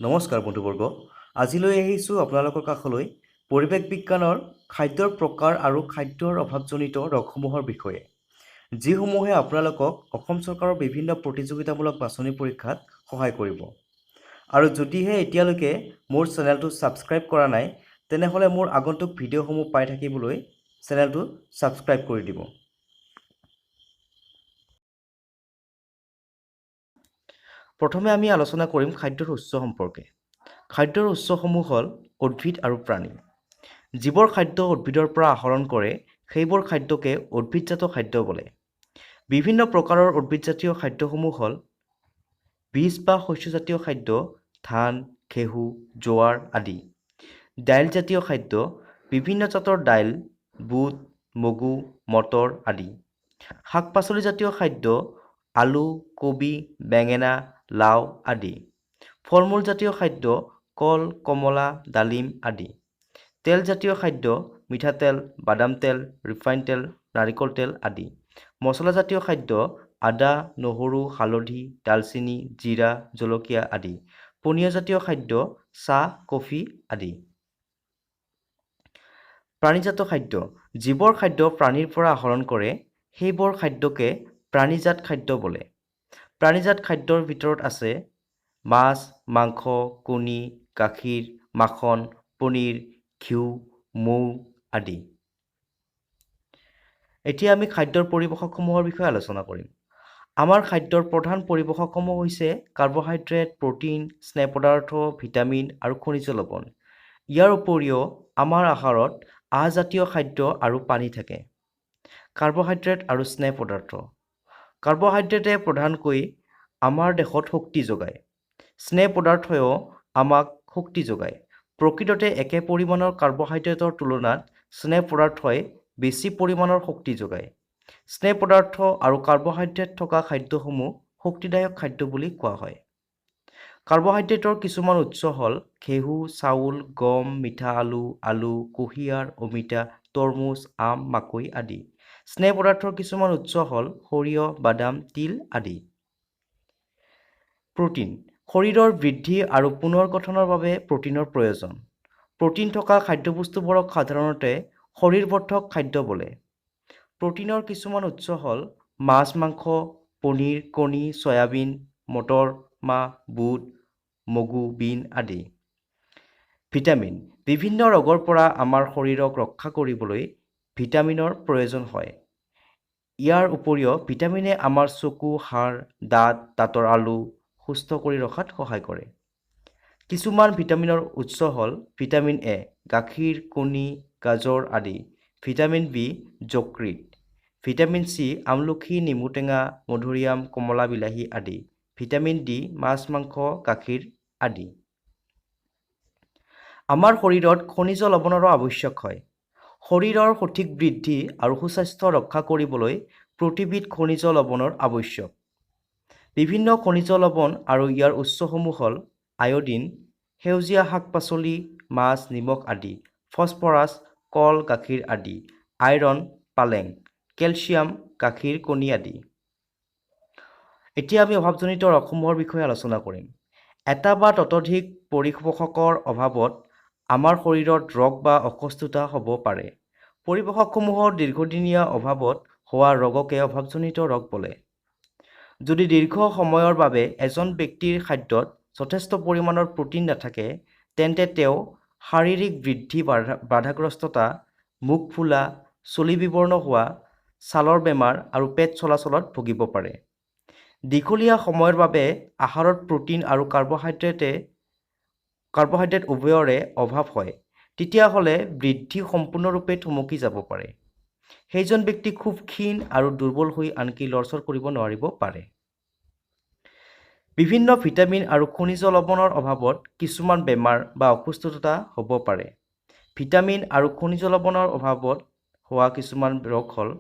নমস্কাৰ বন্ধুবৰ্গ আজিলৈ আহিছোঁ আপোনালোকৰ কাষলৈ পৰিৱেশ বিজ্ঞানৰ খাদ্যৰ প্ৰকাৰ আৰু খাদ্যৰ অভাৱজনিত ৰোগসমূহৰ বিষয়ে যিসমূহে আপোনালোকক অসম চৰকাৰৰ বিভিন্ন প্ৰতিযোগিতামূলক বাছনি পৰীক্ষাত সহায় কৰিব আৰু যদিহে এতিয়ালৈকে মোৰ চেনেলটো ছাবস্ক্ৰাইব কৰা নাই তেনেহ'লে মোৰ আগন্তুক ভিডিঅ'সমূহ পাই থাকিবলৈ চেনেলটো ছাবস্ক্ৰাইব কৰি দিব। প্ৰথমে আমি আলোচনা কৰিম খাদ্যৰ উৎস সম্পৰ্কে। খাদ্যৰ উৎসসমূহ হ'ল উদ্ভিদ আৰু প্ৰাণী। যিবোৰ খাদ্য উদ্ভিদৰ পৰা আহৰণ কৰে সেইবোৰ খাদ্যকে উদ্ভিদজাত খাদ্য বোলে। বিভিন্ন প্ৰকাৰৰ উদ্ভিদজাতীয় খাদ্যসমূহ হ'ল বীজ বা শস্যজাতীয় খাদ্য, ধান, ঘেঁহু, জোৱাৰ আদি। দাইলজাতীয় খাদ্য, বিভিন্ন জাতৰ দাইল, বুট, মগু, মটৰ আদি। শাক-পাচলিজাতীয় খাদ্য, আলু, কবি, বেঙেনা, লাও আদি। ফল-মূলজাতীয় খাদ্য, কল, কমলা, ডালিম আদি। তেলজাতীয় খাদ্য, মিঠাতেল, বাদাম তেল, ৰিফাইন তেল, নাৰিকল তেল আদি। মছলাজাতীয় খাদ্য, আদা, নহৰু, হালধি, দালচেনি, জিৰা, জলকীয়া আদি। পনীয়জাতীয় খাদ্য, চাহ, কফি আদি। প্ৰাণীজাত খাদ্য, যিবোৰ খাদ্য প্ৰাণীৰ পৰা আহৰণ কৰে সেইবোৰ খাদ্যকে প্ৰাণীজাত খাদ্য বোলে। প্ৰাণীজাত খাদ্যৰ ভিতৰত আছে মাছ, মাংস, কণী, গাখীৰ, মাখন, পনীৰ, ঘিউ, মৌ আদি। এতিয়া আমি খাদ্যৰ পৰিপোষকসমূহৰ বিষয়ে আলোচনা কৰিম। আমাৰ খাদ্যৰ প্ৰধান পৰিপোষকসমূহ হৈছে কাৰ্বহাইড্ৰেট, প্ৰটিন, স্নেহ পদাৰ্থ, ভিটামিন আৰু খনিজ লৱণ। ইয়াৰ উপৰিও আমাৰ আহাৰত আহজাতীয় খাদ্য আৰু পানী থাকে। কাৰ্বহাইড্ৰেট আৰু স্নেহ পদাৰ্থ। কাৰ্বহাইড্ৰেটে প্ৰধানকৈ আমাৰ দেহত শক্তি যোগায়। স্নেহ পদাৰ্থইও আমাক শক্তি যোগায়। প্ৰকৃততে একে পৰিমাণৰ কাৰ্বহাইড্ৰেটৰ তুলনাত স্নেহ পদাৰ্থই বেছি পৰিমাণৰ শক্তি যোগায়। স্নেহ পদাৰ্থ আৰু কাৰ্বহাইড্ৰেট থকা খাদ্যসমূহ শক্তিদায়ক খাদ্য বুলি কোৱা হয়। কাৰ্বহাইড্ৰেটৰ কিছুমান উৎস হ'ল ঘেঁহু, চাউল, গম, মিঠা আলু, কুঁহিয়াৰ, অমিতা, তৰমুজ, আম, মাকৈ আদি। স্নেহ পদাৰ্থৰ কিছুমান উৎস হ'ল সৰিয়হ, বাদাম, তিল আদি। প্ৰটিন। শৰীৰৰ বৃদ্ধি আৰু পুনৰ্গঠনৰ বাবে প্ৰটিনৰ প্ৰয়োজন। প্ৰটিন থকা খাদ্যবস্তুবোৰক সাধাৰণতে শৰীৰবৰ্ধক খাদ্য বোলে। প্ৰটিনৰ কিছুমান উৎস হ'ল মাছ, মাংস, পনীৰ, কণী, চয়াবিন, মটৰ, মাহ, বুট, মগু, বিন আদি। ভিটামিন। বিভিন্ন ৰোগৰ পৰা আমাৰ শৰীৰক ৰক্ষা কৰিবলৈ ভিটামিনৰ প্ৰয়োজন হয়। ইয়াৰ উপৰিও ভিটামিনে আমাৰ চকু, হাড়, দাঁতৰ আলু সুস্থ কৰি ৰখাত সহায় কৰে। কিছুমান ভিটামিনৰ উৎস হ'ল ভিটামিন এ, গাখীৰ, কণী, গাজৰ আদি। ভিটামিন বি, যকৃত। ভিটামিন চি, আমলখি, নেমু টেঙা, মধুৰিআম, কমলা, বিলাহী আদি। ভিটামিন ডি, মাছ, মাংস, গাখীৰ আদি। আমাৰ শৰীৰত খনিজ লৱণৰো আৱশ্যক হয়। শৰীৰৰ সঠিক বৃদ্ধি আৰু সুস্বাস্থ্য ৰক্ষা কৰিবলৈ প্ৰতিবিধ খনিজ লৱণৰ আৱশ্যক। বিভিন্ন খনিজ লৱণ আৰু ইয়াৰ উৎসসমূহ হ'ল আয়ডিন, সেউজীয়া শাক-পাচলি, মাছ, নিমখ আদি। ফছফৰাছ, কল, গাখীৰ আদি। আইৰণ, পালেং, কেলচিয়াম, গাখীৰ, কণী আদি। এতিয়া আমি অভাৱজনিত ৰোগসমূহৰ বিষয়ে আলোচনা কৰিম। এটা বা ততোধিক পৰিপোষকৰ অভাৱত আমাৰ শৰীৰত ৰোগ বা অসুস্থতা হ'ব পাৰে। পৰিপোষকসমূহৰ দীৰ্ঘদিনীয়া অভাৱত হোৱা ৰোগকে অভাৱজনিত ৰোগ বোলে। যদি দীৰ্ঘ সময়ৰ বাবে এজন ব্যক্তিৰ খাদ্যত যথেষ্ট পৰিমাণৰ প্ৰটিন নাথাকে তেন্তে তেওঁ শাৰীৰিক বৃদ্ধি বাধাগ্ৰস্ততা, মুখ ফুলা, চুলি বিবৰ্ণ হোৱা, ছালৰ বেমাৰ আৰু পেট চলাচলত ভুগিব পাৰে। দীঘলীয়া সময়ৰ বাবে আহাৰত প্ৰটিন আৰু কাৰ্বহাইড্ৰেট উভয়ৰে অভাৱ হয় তেতিয়াহ'লে বৃদ্ধি সম্পূৰ্ণৰূপে থমকি যাব পাৰে। সেইজন ব্যক্তি খুব ক্ষীণ আৰু দুৰ্বল হৈ আনকি লৰচৰ কৰিব নোৱাৰিব পাৰে। বিভিন্ন ভিটামিন আৰু খনিজ লৱণৰ অভাৱত কিছুমান বেমাৰ বা অসুস্থতা হ'ব পাৰে। ভিটামিন আৰু খনিজ লৱণৰ অভাৱত হোৱা কিছুমান ৰোগ হ'ল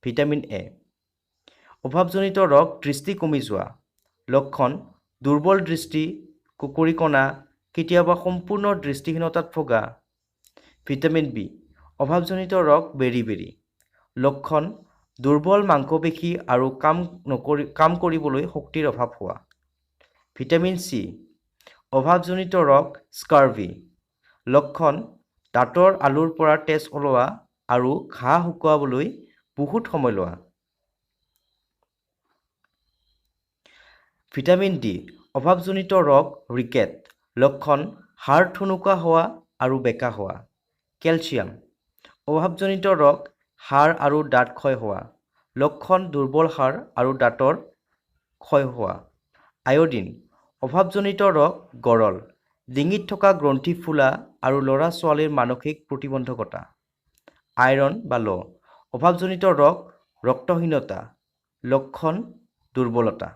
ভিটামিন এ। অভাৱজনিত ৰোগ দৃষ্টি কমি যোৱা। লক্ষণ: দুৰ্বল দৃষ্টি, কুকুৰিকণা, কেতিয়াবা সম্পূৰ্ণ দৃষ্টিহীনতাত ভোগা। Vitamin B. অভাৱজনিত ৰোগ বেৰি-বেৰি। লক্ষণ: দুৰ্বল মাংসপেশী আৰু কাম কৰিবলৈ শক্তিৰ অভাৱ হোৱা। Vitamin C. অভাৱজনিত ৰোগ স্কাৰ্ভি লক্ষণ দাঁতৰ আলুৰ পৰা তেজ ওলোৱা আৰু ঘাঁ শুকুৱাবলৈ বহুত সময় লোৱা ভিটামিন ডি অভাৱজনিত ৰোগ ৰিকেট লক্ষণ হাড় ঠুনুকা হোৱা আৰু বেকা হোৱা কেলছিয়াম অভাৱজনিত ৰোগ হাড় আৰু দাঁত ক্ষয় হোৱা লক্ষণ দুৰ্বল হাড় আৰু দাঁতৰ ক্ষয় হোৱা আয়োডিন অভাৱজনিত ৰোগ গৰল ডিঙিত থকা গ্ৰন্থি ফুলা আৰু ল'ৰা ছোৱালীৰ মানসিক প্ৰতিবন্ধকতা আইৰণ বা ল অভাৱজনিত ৰোগ ৰক্তহীনতা লক্ষণ দুৰ্বলতা